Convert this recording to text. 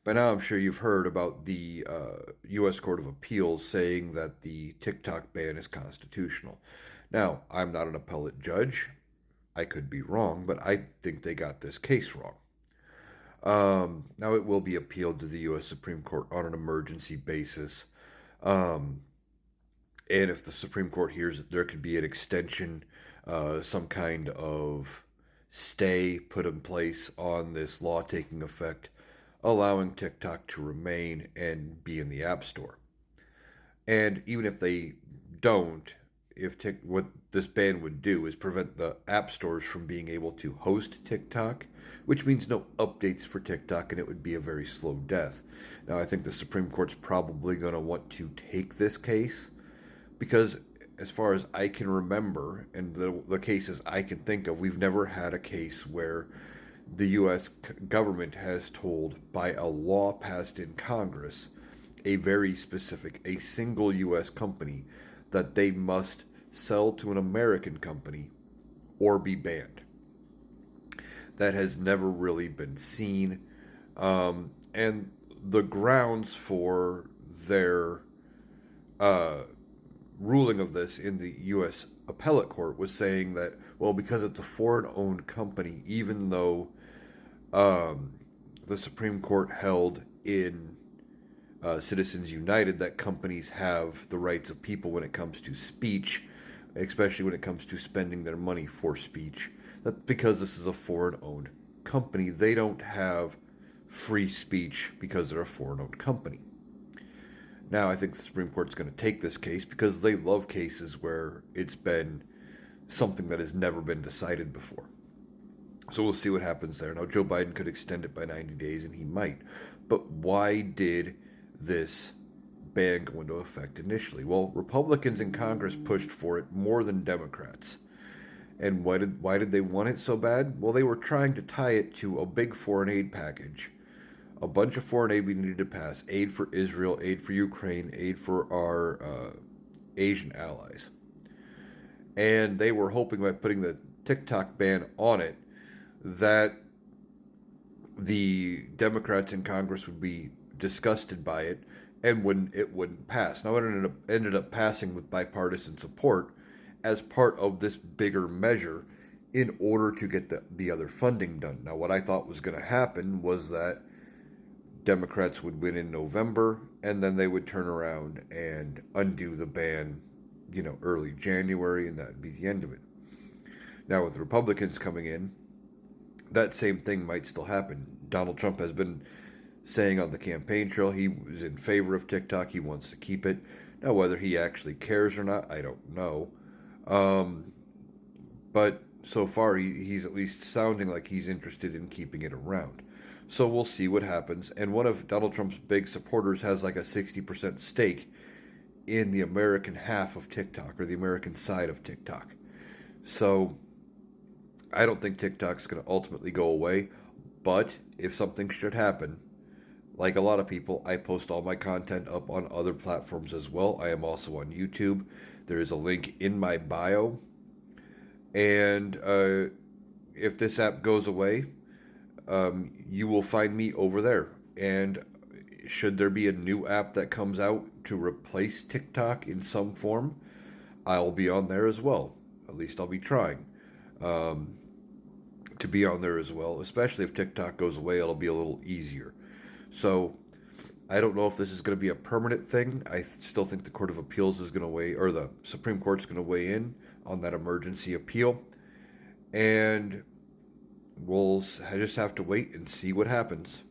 By now, I'm sure you've heard about the U.S. Court of Appeals saying that the TikTok ban is constitutional. Now, I'm not an appellate judge. I could be wrong, but I think they got this case wrong. Now, it will be appealed to the U.S. Supreme Court on an emergency basis. Um, and if the Supreme Court hears that there could be an extension, some kind of stay put in place on this law taking effect, allowing TikTok to remain and be in the App Store. And even if they don't, what this ban would do is prevent the app stores from being able to host TikTok, which means no updates for TikTok, and it would be a very slow death. Now, I think the Supreme Court's probably going to want to take this case because, as far as I can remember, and the cases I can think of, we've never had a case where the U.S. government has told, by a law passed in Congress, a very specific, a single U.S. company, that they must sell to an American company or be banned. That has never really been seen. And the grounds for their uh, ruling of this in the U.S. appellate court was saying that, well, because it's a foreign owned company, even though the Supreme Court held in Citizens United that companies have the rights of people when it comes to speech, especially when it comes to spending their money for speech. That because this is a foreign owned company, they don't have free speech because they're a foreign owned company. Now, I think the Supreme Court's going to take this case because they love cases where it's been something that has never been decided before. So we'll see what happens there. Now, Joe Biden could extend it by 90 days, and he might. But why did this ban go into effect initially? Well, Republicans in Congress pushed for it more than Democrats. And why did they want it so bad? Well, they were trying to tie it to a big foreign aid package. A bunch of foreign aid we needed to pass: aid for Israel, aid for Ukraine, aid for our Asian allies. And they were hoping by putting the TikTok ban on it that the Democrats in Congress would be disgusted by it and wouldn't pass. Now, it ended up passing with bipartisan support as part of this bigger measure in order to get the other funding done. Now, what I thought was going to happen was that Democrats would win in November, and then they would turn around and undo the ban, early January, and that would be the end of it. Now, with Republicans coming in, that same thing might still happen. Donald Trump has been saying on the campaign trail he was in favor of TikTok. He wants to keep it. Now, whether he actually cares or not, I don't know. But so far, he's at least sounding like he's interested in keeping it around. So we'll see what happens. And one of Donald Trump's big supporters has like a 60% stake in the American half of TikTok, or the American side of TikTok. So I don't think TikTok's going to ultimately go away. But if something should happen, like a lot of people, I post all my content up on other platforms as well. I am also on YouTube. There is a link in my bio. And if this app goes away, you will find me over there. And should there be a new app that comes out to replace TikTok in some form, I'll be on there as well. At least I'll be trying to be on there as well. Especially if TikTok goes away, it'll be a little easier. So I don't know if this is going to be a permanent thing. I still think the Court of Appeals is going to weigh, or the Supreme Court's going to weigh in on that emergency appeal. And we'll just have to wait and see what happens.